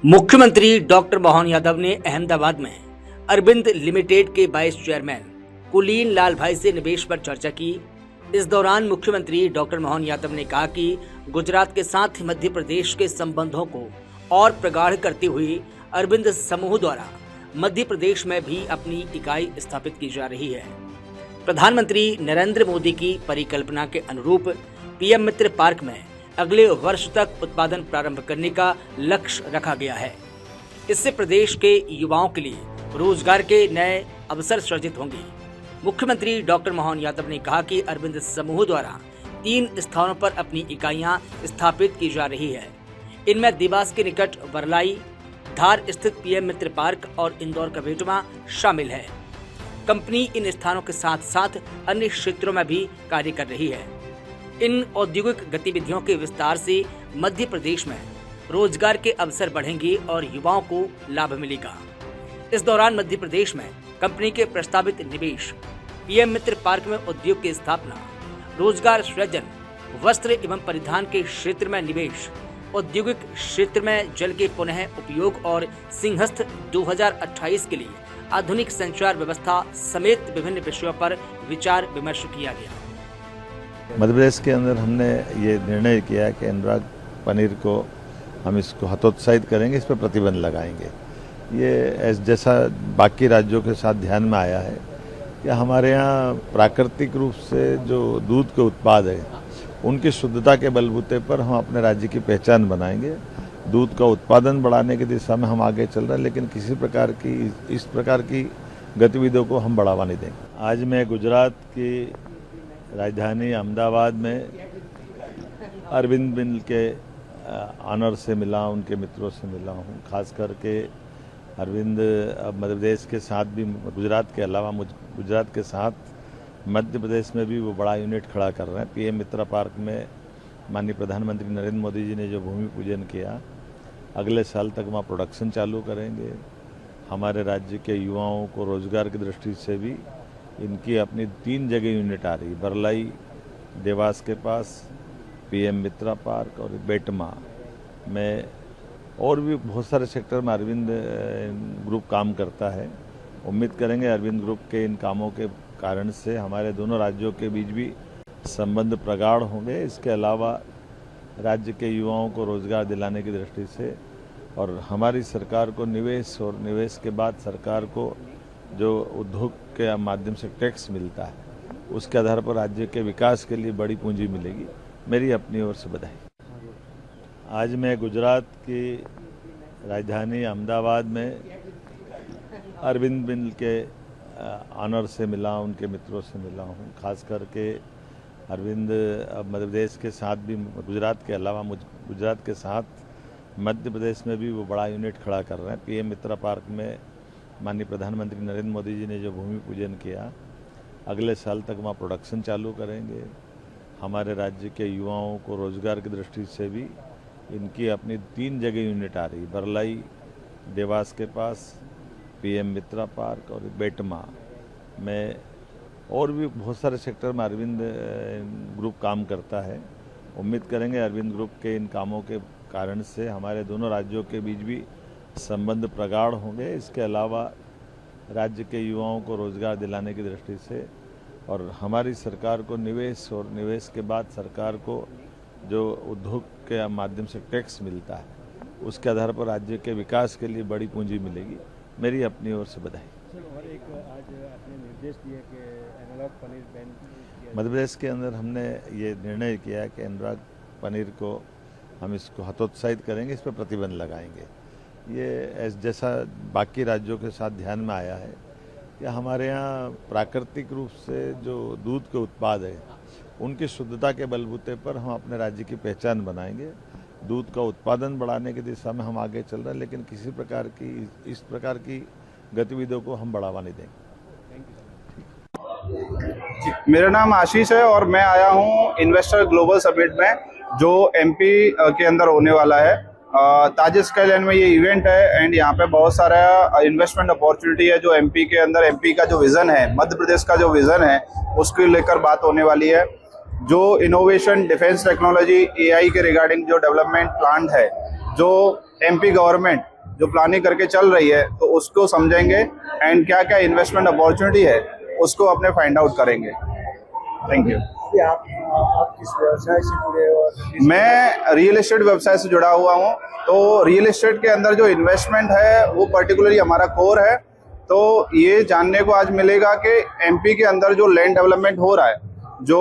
मुख्यमंत्री डॉक्टर मोहन यादव ने अहमदाबाद में अरविंद लिमिटेड के वाइस चेयरमैन कुलीन लाल भाई से निवेश पर चर्चा की। इस दौरान मुख्यमंत्री डॉक्टर मोहन यादव ने कहा कि गुजरात के साथ मध्य प्रदेश के संबंधों को और प्रगाढ़ करते हुए अरविंद समूह द्वारा मध्य प्रदेश में भी अपनी इकाई स्थापित की जा रही है। प्रधानमंत्री नरेंद्र मोदी की परिकल्पना के अनुरूप पीएम मित्र पार्क में अगले वर्ष तक उत्पादन प्रारंभ करने का लक्ष्य रखा गया है। इससे प्रदेश के युवाओं के लिए रोजगार के नए अवसर सृजित होंगे। मुख्यमंत्री डॉक्टर मोहन यादव ने कहा कि अरविंद समूह द्वारा 3 स्थानों पर अपनी इकाइयां स्थापित की जा रही है। इनमें देवास के निकट वरलाई, धार स्थित पीएम मित्र पार्क और इंदौर का बेटवा शामिल है। कंपनी इन स्थानों के साथ साथ अन्य क्षेत्रों में भी कार्य कर रही है। इन औद्योगिक गतिविधियों के विस्तार से मध्य प्रदेश में रोजगार के अवसर बढ़ेंगे और युवाओं को लाभ मिलेगा। इस दौरान मध्य प्रदेश में कंपनी के प्रस्तावित निवेश, पीएम मित्र पार्क में उद्योग की स्थापना, रोजगार सृजन, वस्त्र एवं परिधान के क्षेत्र में निवेश, औद्योगिक क्षेत्र में जल के पुनः उपयोग और सिंहस्थ 2028 के लिए आधुनिक संचार व्यवस्था समेत विभिन्न विषयों पर विचार विमर्श किया गया। मध्य प्रदेश के अंदर हमने ये निर्णय किया कि अनुराग पनीर को हम इसको हतोत्साहित करेंगे, इस पर प्रतिबंध लगाएंगे। ये जैसा बाकी राज्यों के साथ ध्यान में आया है कि हमारे यहाँ प्राकृतिक रूप से जो दूध के उत्पाद है उनकी शुद्धता के बलबूते पर हम अपने राज्य की पहचान बनाएंगे। दूध का उत्पादन बढ़ाने की दिशा में हम आगे चल रहे हैं, लेकिन किसी प्रकार की इस प्रकार की गतिविधियों को हम बढ़ावा नहीं देंगे। आज मैं गुजरात की राजधानी अहमदाबाद में अरविंद मिल के ऑनर से मिला, उनके मित्रों से मिला हूँ। खास करके अरविंद अब मध्य प्रदेश के साथ भी, गुजरात के अलावा गुजरात के साथ मध्य प्रदेश में भी वो बड़ा यूनिट खड़ा कर रहे हैं। पीएम मित्र पार्क में माननीय प्रधानमंत्री नरेंद्र मोदी जी ने जो भूमि पूजन किया, अगले साल तक वहाँ प्रोडक्शन चालू करेंगे। हमारे राज्य के युवाओं को रोजगार की दृष्टि से भी इनकी अपनी 3 जगह यूनिट आ रही, बरलाई देवास के पास, पीएम मित्रा पार्क और बेटमा में, और भी बहुत सारे सेक्टर में अरविंद ग्रुप काम करता है। उम्मीद करेंगे अरविंद ग्रुप के इन कामों के कारण से हमारे दोनों राज्यों के बीच भी संबंध प्रगाढ़ होंगे। इसके अलावा राज्य के युवाओं को रोजगार दिलाने की दृष्टि से और हमारी सरकार को निवेश और निवेश के बाद सरकार को जो उद्योग के माध्यम से टैक्स मिलता है, उसके आधार पर राज्य के विकास के लिए बड़ी पूंजी मिलेगी। मेरी अपनी ओर से बधाई। आज मैं गुजरात की राजधानी अहमदाबाद में अरविंद मिल के ऑनर से मिला, उनके मित्रों से मिला हूँ। खास करके अरविंद अब मध्य प्रदेश के साथ भी, गुजरात के अलावा गुजरात के साथ मध्य प्रदेश में भी वो बड़ा यूनिट खड़ा कर रहे हैं। पीएम मित्र पार्क में माननीय प्रधानमंत्री नरेंद्र मोदी जी ने जो भूमि पूजन किया, अगले साल तक वहाँ प्रोडक्शन चालू करेंगे। हमारे राज्य के युवाओं को रोजगार की दृष्टि से भी इनकी अपनी 3 जगह यूनिट आ रही, बरलाई देवास के पास, पीएम मित्रा पार्क और बेटमा में, और भी बहुत सारे सेक्टर में अरविंद ग्रुप काम करता है। उम्मीद करेंगे अरविंद ग्रुप के इन कामों के कारण से हमारे दोनों राज्यों के बीच भी संबंध प्रगाढ़ होंगे। इसके अलावा राज्य के युवाओं को रोजगार दिलाने की दृष्टि से और हमारी सरकार को निवेश और निवेश के बाद सरकार को जो उद्योग के माध्यम से टैक्स मिलता है, उसके आधार पर राज्य के विकास के लिए बड़ी पूंजी मिलेगी। मेरी अपनी ओर से बधाई। और एक आज आपने निर्देश दिया कि अनुराग पनीर बैन मध्य प्रदेश के अंदर हमने ये निर्णय किया कि अनुराग पनीर को हम इसको हतोत्साहित करेंगे, इस पर प्रतिबंध लगाएंगे। ये जैसा बाकी राज्यों के साथ ध्यान में आया है कि हमारे यहाँ प्राकृतिक रूप से जो दूध के उत्पाद है उनकी शुद्धता के बलबूते पर हम अपने राज्य की पहचान बनाएंगे। दूध का उत्पादन बढ़ाने की दिशा में हम आगे चल रहे हैं, लेकिन किसी प्रकार की इस प्रकार की गतिविधियों को हम बढ़ावा नहीं देंगे। मेरा नाम आशीष है और मैं आया हूँ इन्वेस्टर ग्लोबल समिट में, जो एमपी के अंदर होने वाला है। ताज स्काईलैंड में ये इवेंट है एंड यहाँ पे बहुत सारा इन्वेस्टमेंट अपॉर्चुनिटी है जो एमपी के अंदर, एमपी का जो विजन है, मध्य प्रदेश का जो विजन है, उसको लेकर बात होने वाली है। जो इनोवेशन, डिफेंस टेक्नोलॉजी, एआई के रिगार्डिंग जो डेवलपमेंट प्लान है, जो एमपी गवर्नमेंट जो प्लानिंग करके चल रही है, तो उसको समझेंगे एंड क्या क्या इन्वेस्टमेंट अपॉर्चुनिटी है उसको अपने फाइंड आउट करेंगे। Thank you. आप किस व्यवसाय से जुड़े हो? मैं रियल एस्टेट व्यवसाय से जुड़ा हुआ हूँ। तो रियल एस्टेट के अंदर जो इन्वेस्टमेंट है वो पर्टिकुलरली हमारा कोर है। तो ये जानने को आज मिलेगा कि एमपी के अंदर जो लैंड डेवलपमेंट हो रहा है, जो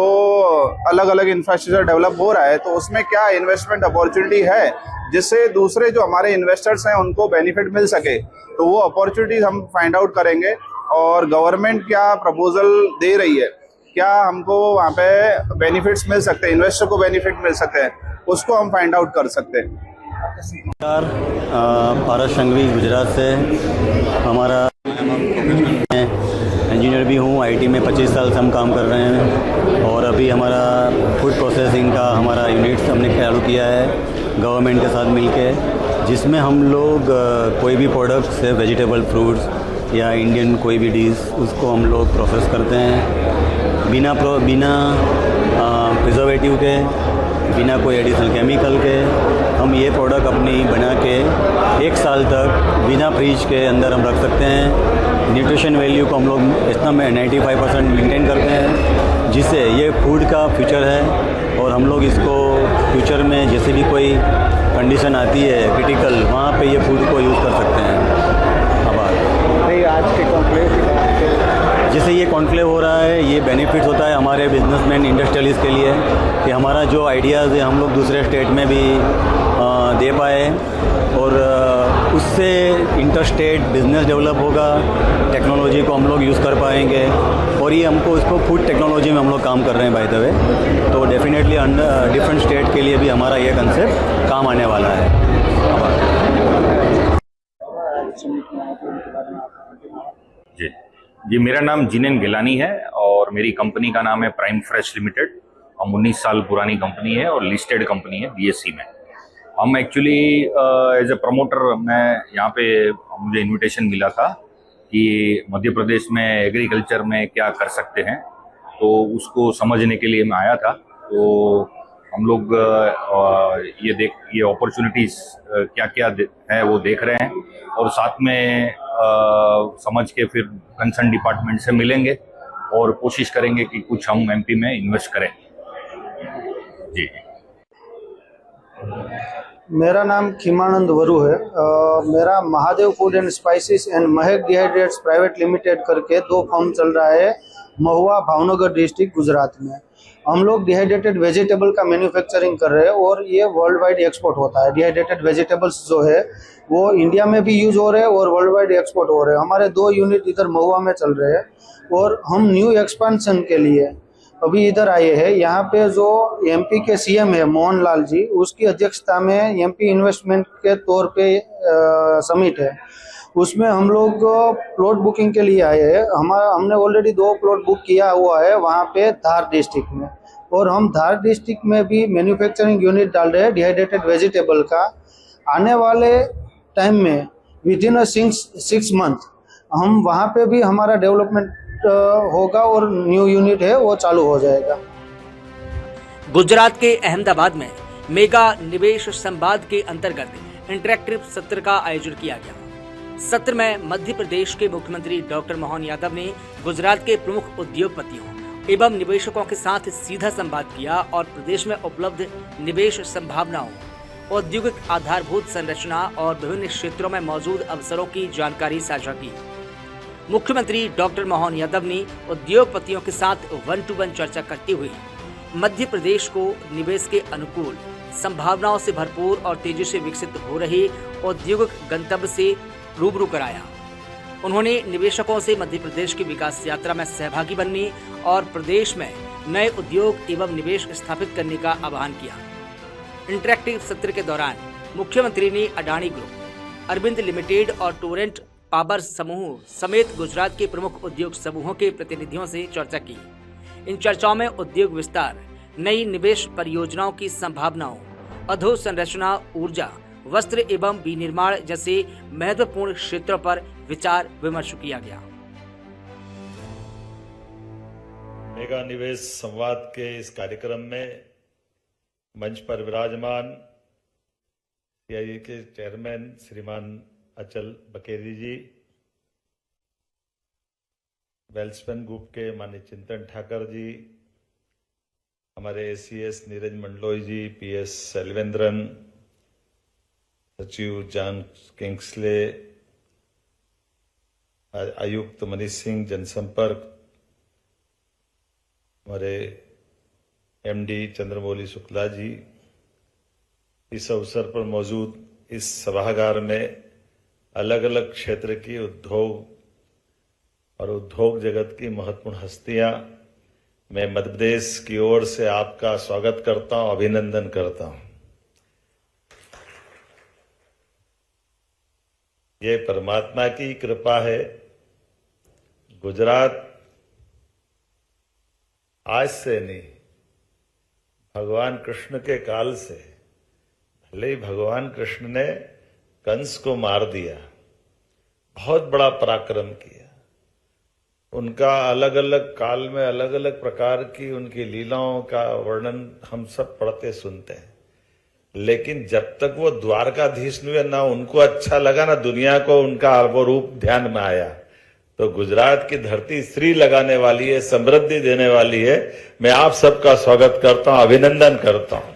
अलग अलग इंफ्रास्ट्रक्चर डेवलप हो रहा है, तो उसमें क्या इन्वेस्टमेंट अपॉर्चुनिटी है जिससे दूसरे जो हमारे इन्वेस्टर्स हैं उनको बेनिफिट मिल सके। तो वो अपॉर्चुनिटीज हम फाइंड आउट करेंगे और गवर्नमेंट क्या प्रपोजल दे रही है, क्या हमको वहाँ पे बेनिफिट्स मिल सकते हैं, इन्वेस्टर को बेनिफिट मिल सकते हैं, उसको हम फाइंड आउट कर सकते हैं। पारस संघवी गुजरात से। हमारा इंजीनियर भी हूँ, आईटी में 25 साल से हम काम कर रहे हैं और अभी हमारा फूड प्रोसेसिंग का हमारा यूनिट्स हमने चालू किया है गवर्नमेंट के साथ मिलके, जिसमें हम लोग कोई भी प्रोडक्ट से वेजिटेबल फ्रूट्स या इंडियन कोई भी डिश उसको हम लोग प्रोसेस करते हैं बिना प्रिजर्वेटिव के, बिना कोई एडिशनल केमिकल के। हम ये प्रोडक्ट अपनी बना के 1 साल तक बिना फ्रीज के अंदर हम रख सकते हैं। न्यूट्रिशन वैल्यू को हम लोग इतना में 95% मेंटेन करते हैं, जिससे ये फूड का फ्यूचर है और हम लोग इसको फ्यूचर में जैसे भी कोई कंडीशन आती है क्रिटिकल, वहाँ पे ये फूड को यूज़ कर सकते हैं। आभार। आज के कॉन्क्लेव जैसे ये कॉन्क्लेव हो रहा है, ये बेनिफिट्स होता है हमारे बिजनेसमैन इंडस्ट्रियलिस्ट के लिए कि हमारा जो आइडियाज़ है हम लोग दूसरे स्टेट में भी दे पाए और उससे इंटरस्टेट बिजनेस डेवलप होगा, टेक्नोलॉजी को हम लोग यूज़ कर पाएंगे और ये हमको इसको फूड टेक्नोलॉजी में हम लोग काम कर रहे हैं बाय द वे। तो डेफिनेटली डिफरेंट स्टेट के लिए भी हमारा ये कंसेप्ट काम आने वाला है। जी, मेरा नाम जिनेन गिलानी है और मेरी कंपनी का नाम है प्राइम फ्रेश लिमिटेड। हम 19 साल पुरानी कंपनी है और लिस्टेड कंपनी है बीएसई में। हम एक्चुअली एज ए प्रमोटर, मैं यहाँ पे मुझे इनविटेशन मिला था कि मध्य प्रदेश में एग्रीकल्चर में क्या कर सकते हैं, तो उसको समझने के लिए मैं आया था। तो हम लोग ये अपॉर्चुनिटीज़ क्या क्या है वो देख रहे हैं और साथ में समझ के फिर कंसर्न डिपार्टमेंट से मिलेंगे और कोशिश करेंगे कि कुछ हम एमपी में इन्वेस्ट करें। जी। मेरा नाम खीमानंद वरु है। मेरा Mahadev food and spices and Mahak dehydrates private limited करके 2 फर्म चल रहा है महुआ, भावनगर डिस्ट्रिक्ट, गुजरात में। हम लोग डिहाइड्रेटेड वेजिटेबल का मैन्युफैक्चरिंग कर रहे हैं और ये वर्ल्ड वाइड एक्सपोर्ट होता है। डिहाइड्रेटेड वेजिटेबल्स जो है वो इंडिया में भी यूज हो रहे हैं और वर्ल्ड वाइड एक्सपोर्ट हो रहे हैं। हमारे 2 यूनिट इधर महुआ में चल रहे हैं और हम न्यू एक्सपेंशन के लिए अभी इधर आए हैं। यहाँ पे जो एमपी के सीएम है मोहन लाल जी, उसकी अध्यक्षता में एमपी इन्वेस्टमेंट के तौर पे समिट है, उसमें हम लोग प्लॉट बुकिंग के लिए आए हैं। हमने ऑलरेडी 2 प्लॉट बुक किया हुआ है वहाँ पे धार डिस्ट्रिक्ट में, और हम धार डिस्ट्रिक्ट में भी मैन्युफैक्चरिंग यूनिट डाल रहे हैं डिहाइड्रेटेड वेजिटेबल का। आने वाले टाइम में विदिन 6 मंथ हम वहाँ पे भी हमारा डेवलपमेंट होगा और न्यू यूनिट है वो चालू हो जाएगा। गुजरात के अहमदाबाद में मेगा निवेश संवाद के अंतर्गत इंटरेक्टिव सत्र का आयोजन किया गया। सत्र में मध्य प्रदेश के मुख्यमंत्री डॉक्टर मोहन यादव ने गुजरात के प्रमुख उद्योगपतियों एवं निवेशकों के साथ सीधा संवाद किया और प्रदेश में उपलब्ध निवेश संभावनाओं, औद्योगिक आधारभूत संरचना और विभिन्न क्षेत्रों में मौजूद अवसरों की जानकारी साझा की। मुख्यमंत्री डॉक्टर मोहन यादव ने उद्योगपतियों के साथ 1-to-1 चर्चा करते हुए मध्य प्रदेश को निवेश के अनुकूल, संभावनाओं से भरपूर और तेजी से विकसित हो रहे औद्योगिक गंतव्य से रूबरू कराया। उन्होंने निवेशकों से मध्य प्रदेश की विकास यात्रा में सहभागी बनने और प्रदेश में नए उद्योग एवं निवेश स्थापित करने का आह्वान किया। इंटरेक्टिव सत्र के दौरान मुख्यमंत्री ने अडानी ग्रुप, अरविंद लिमिटेड और टोरेंट पावर समूह समेत गुजरात के प्रमुख उद्योग समूहों के प्रतिनिधियों से चर्चा की। इन चर्चाओं में उद्योग विस्तार, नई निवेश परियोजनाओं की संभावनाओं, अधोसंरचना, ऊर्जा, वस्त्र एवं विनिर्माण जैसे महत्वपूर्ण क्षेत्रों पर विचार विमर्श किया गया। मेगा निवेश संवाद के इस कार्यक्रम में मंच पर विराजमान सीआईए के चेयरमैन श्रीमान अचल बकेरी जी, वेल्सपन ग्रुप के माननीय चिंतन ठाकर जी, हमारे ACS नीरज मंडलोई जी, PS सेल्वेंद्रन, सचिव जॉन किंग्सले, आयुक्त मनीष सिंह जनसंपर्क, हमारे MD चंद्रमौली शुक्ला जी, इस अवसर पर मौजूद इस सभागार में अलग अलग क्षेत्र की उद्योग और उद्योग जगत की महत्वपूर्ण हस्तियां, मैं मध्य प्रदेश की ओर से आपका स्वागत करता हूं, अभिनंदन करता हूं। ये परमात्मा की कृपा है। गुजरात आज से नहीं, भगवान कृष्ण के काल से, भले ही भगवान कृष्ण ने कंस को मार दिया, बहुत बड़ा पराक्रम किया, उनका अलग अलग काल में अलग अलग प्रकार की उनकी लीलाओं का वर्णन हम सब पढ़ते सुनते हैं, लेकिन जब तक वो द्वारकाधीश हुए ना उनको अच्छा लगा ना दुनिया को उनका वो रूप ध्यान में आया। तो गुजरात की धरती श्री लगाने वाली है, समृद्धि देने वाली है। मैं आप सबका स्वागत करता हूं, अभिनंदन करता हूं।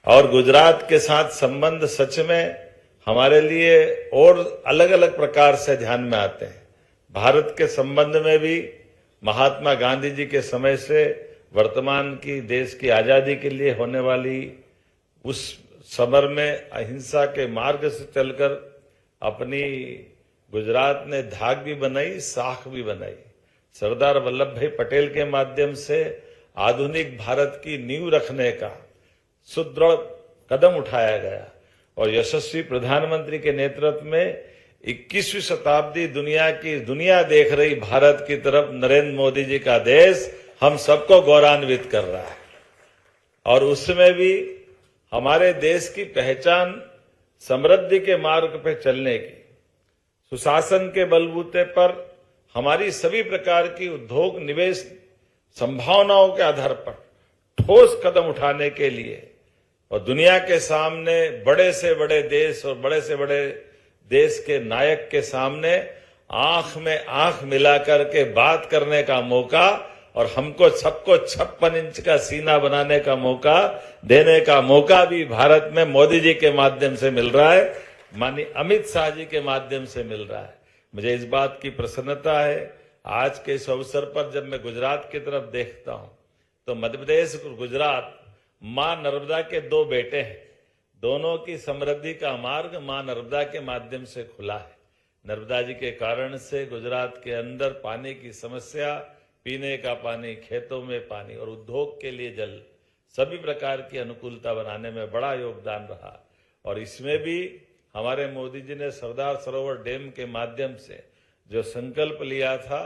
और गुजरात के साथ संबंध सच में हमारे लिए और अलग अलग प्रकार से ध्यान में आते हैं। भारत के संबंध में भी महात्मा गांधी जी के समय से वर्तमान की देश की आजादी के लिए होने वाली उस समर में अहिंसा के मार्ग से चलकर अपनी गुजरात ने धाक भी बनाई, साख भी बनाई। सरदार वल्लभ भाई पटेल के माध्यम से आधुनिक भारत की नींव रखने का सुदृढ़ कदम उठाया गया और यशस्वी प्रधानमंत्री के नेतृत्व में 21वीं शताब्दी दुनिया देख रही भारत की तरफ नरेंद्र मोदी जी का देश हम सबको गौरवान्वित कर रहा है। और उसमें भी हमारे देश की पहचान समृद्धि के मार्ग पर चलने की, सुशासन के बलबूते पर हमारी सभी प्रकार की उद्योग निवेश संभावनाओं के आधार पर ठोस कदम उठाने के लिए और दुनिया के सामने बड़े से बड़े देश और बड़े से बड़े देश के नायक के सामने आंख में आंख मिलाकर के बात करने का मौका और हमको सबको 56 इंच का सीना बनाने का मौका देने का मौका भी भारत में मोदी जी के माध्यम से मिल रहा है, माननीय अमित शाह जी के माध्यम से मिल रहा है। मुझे इस बात की प्रसन्नता है। आज के इस अवसर पर जब मैं गुजरात की तरफ देखता हूं तो मध्य प्रदेश और गुजरात मां नर्मदा के दो बेटे हैं। दोनों की समृद्धि का मार्ग मां नर्मदा के माध्यम से खुला है। नर्मदा जी के कारण से गुजरात के अंदर पानी की समस्या, पीने का पानी, खेतों में पानी और उद्योग के लिए जल, सभी प्रकार की अनुकूलता बनाने में बड़ा योगदान रहा। और इसमें भी हमारे मोदी जी ने सरदार सरोवर डैम के माध्यम से जो संकल्प लिया था,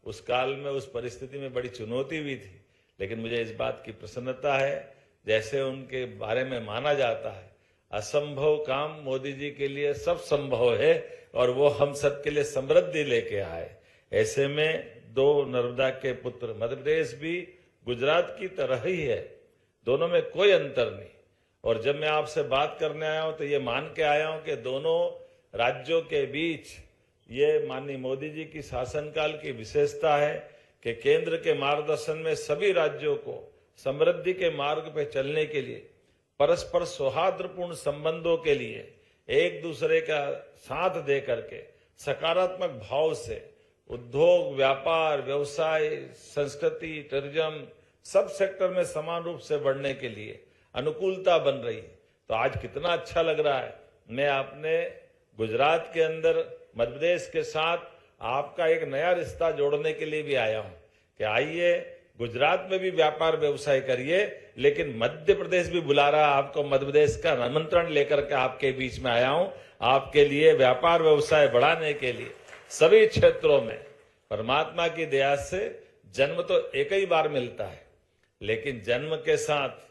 उस काल में उस परिस्थिति में बड़ी चुनौती भी थी, लेकिन मुझे इस बात की प्रसन्नता है जैसे उनके बारे में माना जाता है असंभव काम मोदी जी के लिए सब संभव है और वो हम सब के लिए समृद्धि लेके आए। ऐसे में दो नर्मदा के पुत्र, मध्य प्रदेश भी गुजरात की तरह ही है, दोनों में कोई अंतर नहीं। और जब मैं आपसे बात करने आया हूं तो ये मान के आया हूं कि दोनों राज्यों के बीच ये माननीय मोदी जी की शासनकाल की विशेषता है कि केंद्र के मार्गदर्शन में सभी राज्यों को समृद्धि के मार्ग पर चलने के लिए, परस्पर सौहार्दपूर्ण संबंधों के लिए एक दूसरे का साथ दे करके सकारात्मक भाव से उद्योग, व्यापार, व्यवसाय, संस्कृति, टूरिज्म सब सेक्टर में समान रूप से बढ़ने के लिए अनुकूलता बन रही है। तो आज कितना अच्छा लग रहा है। मैं अपने गुजरात के अंदर मध्य प्रदेश के साथ आपका एक नया रिश्ता जोड़ने के लिए भी आया हूं कि आइए गुजरात में भी व्यापार व्यवसाय करिए, लेकिन मध्य प्रदेश भी बुला रहा है आपको। मध्य प्रदेश का आमंत्रण लेकर के आपके बीच में आया हूं, आपके लिए व्यापार व्यवसाय बढ़ाने के लिए सभी क्षेत्रों में। परमात्मा की दया से जन्म तो एक ही बार मिलता है, लेकिन जन्म के साथ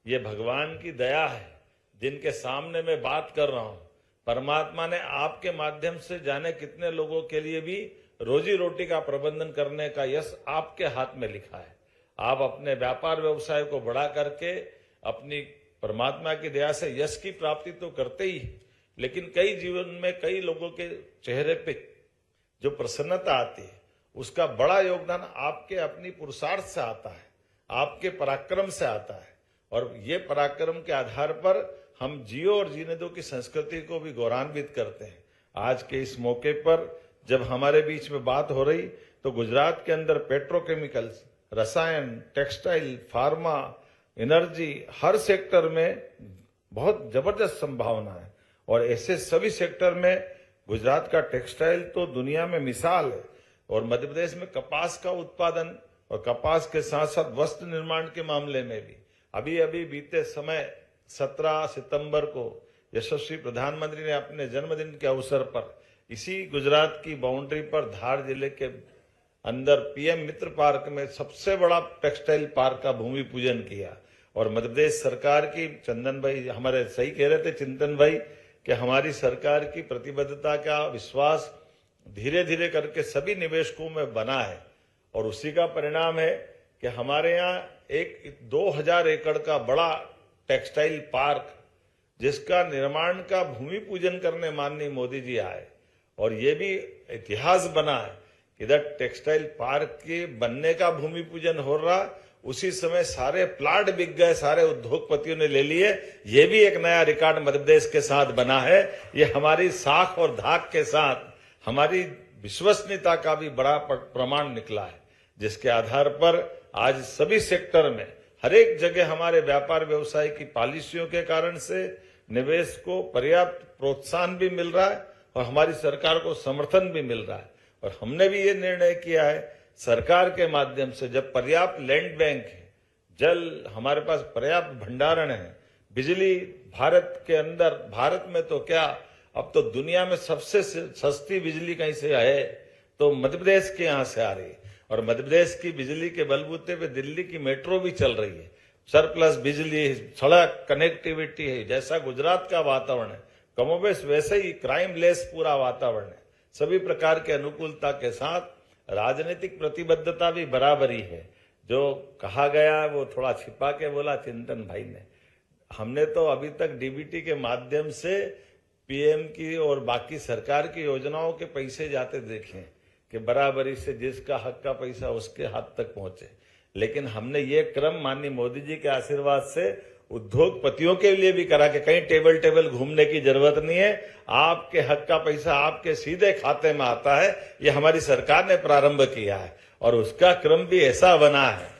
ये भगवान की दया है जिनके सामने मैं बात कर रहा हूं। परमात्मा ने आपके माध्यम से जाने कितने लोगों के लिए भी रोजी रोटी का प्रबंधन करने का यश आपके हाथ में लिखा है। आप अपने व्यापार व्यवसाय को बढ़ा करके अपनी परमात्मा की दया से यश की प्राप्ति तो करते ही, लेकिन कई जीवन में कई लोगों के चेहरे पे जो प्रसन्नता आती है उसका बड़ा योगदान आपके अपनी पुरुषार्थ से आता है, आपके पराक्रम से आता है। और ये पराक्रम के आधार पर हम जियो और जीने दो की संस्कृति को भी गौरवान्वित करते हैं। आज के इस मौके पर जब हमारे बीच में बात हो रही तो गुजरात के अंदर पेट्रोकेमिकल्स, रसायन, टेक्सटाइल, फार्मा, एनर्जी, हर सेक्टर में बहुत जबरदस्त संभावना है। और ऐसे सभी सेक्टर में गुजरात का टेक्सटाइल तो दुनिया में मिसाल है। और मध्य प्रदेश में कपास का उत्पादन और कपास के साथ साथ वस्त्र निर्माण के मामले में भी अभी अभी बीते समय 17 सितंबर को यशस्वी प्रधानमंत्री ने अपने जन्मदिन के अवसर पर इसी गुजरात की बाउंड्री पर धार जिले के अंदर पीएम मित्र पार्क में सबसे बड़ा टेक्सटाइल पार्क का भूमि पूजन किया। और मध्य प्रदेश सरकार की, चंदन भाई हमारे सही कह रहे थे, चिंतन भाई, कि हमारी सरकार की प्रतिबद्धता का विश्वास धीरे धीरे करके सभी निवेशकों में बना है। और उसी का परिणाम है कि हमारे यहाँ एक 2000 एकड़ का बड़ा टेक्सटाइल पार्क, जिसका निर्माण का भूमि पूजन करने माननीय मोदी जी आए। और ये भी इतिहास बना है, इधर टेक्सटाइल पार्क के बनने का भूमि पूजन हो रहा, उसी समय सारे प्लाट बिक गए, सारे उद्योगपतियों ने ले लिए। ये भी एक नया रिकॉर्ड मध्य प्रदेश के साथ बना है। ये हमारी साख और धाक के साथ हमारी विश्वसनीयता का भी बड़ा प्रमाण निकला है, जिसके आधार पर आज सभी सेक्टर में हर एक जगह हमारे व्यापार व्यवसाय की पॉलिसियों के कारण से निवेश को पर्याप्त प्रोत्साहन भी मिल रहा है और हमारी सरकार को समर्थन भी मिल रहा है। और हमने भी ये निर्णय किया है सरकार के माध्यम से, जब पर्याप्त लैंड बैंक है, जल हमारे पास पर्याप्त भंडारण है, बिजली भारत के अंदर, भारत में तो क्या अब तो दुनिया में सबसे सस्ती बिजली कहीं से है तो मध्य प्रदेश के यहाँ से आ रही है। और मध्य प्रदेश की बिजली के बलबूते पे दिल्ली की मेट्रो भी चल रही है। सरप्लस बिजली, सड़क कनेक्टिविटी है। जैसा गुजरात का वातावरण है कमोबेश वैसे ही क्राइम लेस पूरा वातावरण है। सभी प्रकार के अनुकूलता के साथ राजनीतिक प्रतिबद्धता भी बराबरी है। जो कहा गया वो थोड़ा छिपा के बोला चिंतन भाई ने, हमने तो अभी तक डीबीटी के माध्यम से पीएम की और बाकी सरकार की योजनाओं के पैसे जाते देखे कि बराबरी से जिसका हक का पैसा उसके हाथ तक पहुंचे। लेकिन हमने ये क्रम माननीय मोदी जी के आशीर्वाद से उद्योगपतियों के लिए भी करा कि कहीं टेबल घूमने की जरूरत नहीं है, आपके हक का पैसा आपके सीधे खाते में आता है। ये हमारी सरकार ने प्रारंभ किया है और उसका क्रम भी ऐसा बना है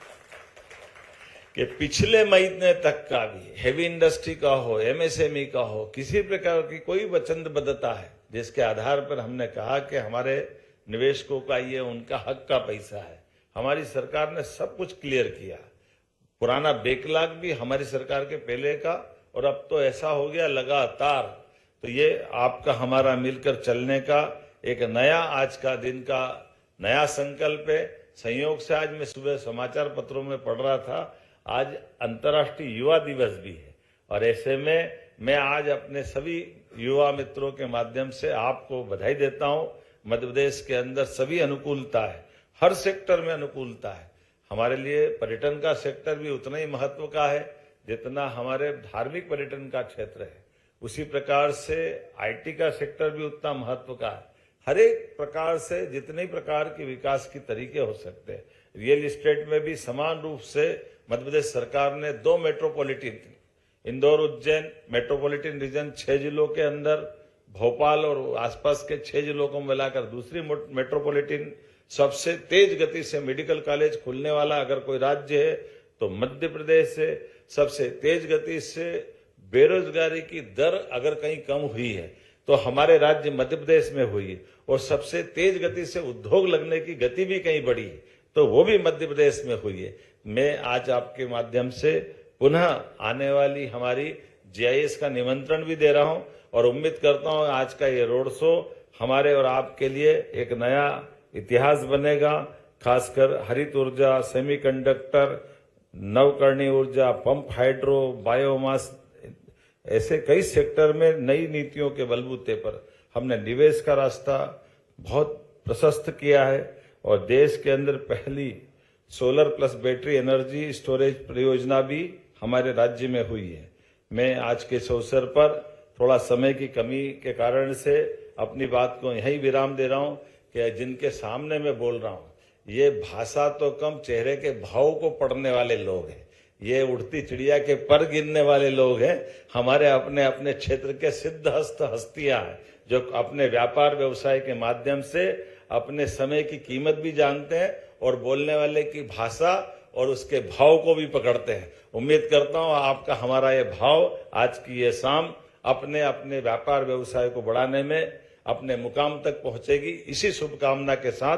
कि पिछले महीने तक का भी हेवी इंडस्ट्री का हो, एमएसएमई का हो, किसी प्रकार की कोई वचनबद्धता है जिसके आधार पर हमने कहा कि हमारे निवेशकों का ये उनका हक का पैसा है। हमारी सरकार ने सब कुछ क्लियर किया। पुराना बैकलॉग भी हमारी सरकार के पहले का और अब तो ऐसा हो गया लगातार। तो ये आपका हमारा मिलकर चलने का एक नया आज का दिन का नया संकल्प है। संयोग से आज मैं सुबह समाचार पत्रों में पढ़ रहा था, आज अंतर्राष्ट्रीय युवा दिवस भी है। और ऐसे में मैं आज अपने सभी युवा मित्रों के माध्यम से आपको बधाई देता हूं। मध्य प्रदेश के अंदर सभी अनुकूलता है, हर सेक्टर में अनुकूलता है। हमारे लिए पर्यटन का सेक्टर भी उतना ही महत्व का है जितना हमारे धार्मिक पर्यटन का क्षेत्र है। उसी प्रकार से आईटी का सेक्टर भी उतना महत्व का है। हर एक प्रकार से जितने प्रकार के विकास के तरीके हो सकते हैं, रियल एस्टेट में भी समान रूप से मध्य प्रदेश सरकार ने 2 metropolitan, Indore Ujjain metropolitan region 6 जिलों के अंदर, भोपाल और आसपास के 6 जिलों को मिलाकर दूसरी मेट्रोपॉलिटन, सबसे तेज गति से मेडिकल कॉलेज खुलने वाला अगर कोई राज्य है तो मध्य प्रदेश है। सबसे तेज गति से बेरोजगारी की दर अगर कहीं कम हुई है तो हमारे राज्य मध्य प्रदेश में हुई है। और सबसे तेज गति से उद्योग लगने की गति भी कहीं बढ़ी है तो वो भी मध्य प्रदेश में हुई है। मैं आज आपके माध्यम से पुनः आने वाली हमारी जीआईएस का निमंत्रण भी दे रहा हूं और उम्मीद करता हूं आज का ये रोड शो हमारे और आपके लिए एक नया इतिहास बनेगा। खासकर हरित ऊर्जा, सेमीकंडक्टर, नवकरणीय ऊर्जा, पंप हाइड्रो, बायोमास, ऐसे कई सेक्टर में नई नीतियों के बलबूते पर हमने निवेश का रास्ता बहुत प्रशस्त किया है। और देश के अंदर पहली solar plus battery energy storage परियोजना भी हमारे राज्य में हुई है। मैं आज के इस अवसर पर थोड़ा समय की कमी के कारण से अपनी बात को यहीं विराम दे रहा हूं कि जिनके सामने मैं बोल रहा हूं ये भाषा तो कम चेहरे के भाव को पढ़ने वाले लोग हैं। ये उड़ती चिड़िया के पर गिनने वाले लोग हैं। हमारे अपने अपने क्षेत्र के सिद्धहस्त हस्तियां हैं जो अपने व्यापार व्यवसाय के माध्यम से अपने समय की कीमत भी जानते हैं और बोलने वाले की भाषा और उसके भाव को भी पकड़ते हैं। उम्मीद करता हूं आपका हमारा ये भाव आज की ये शाम अपने अपने व्यापार व्यवसाय को बढ़ाने में अपने मुकाम तक पहुंचेगी। इसी शुभकामना के साथ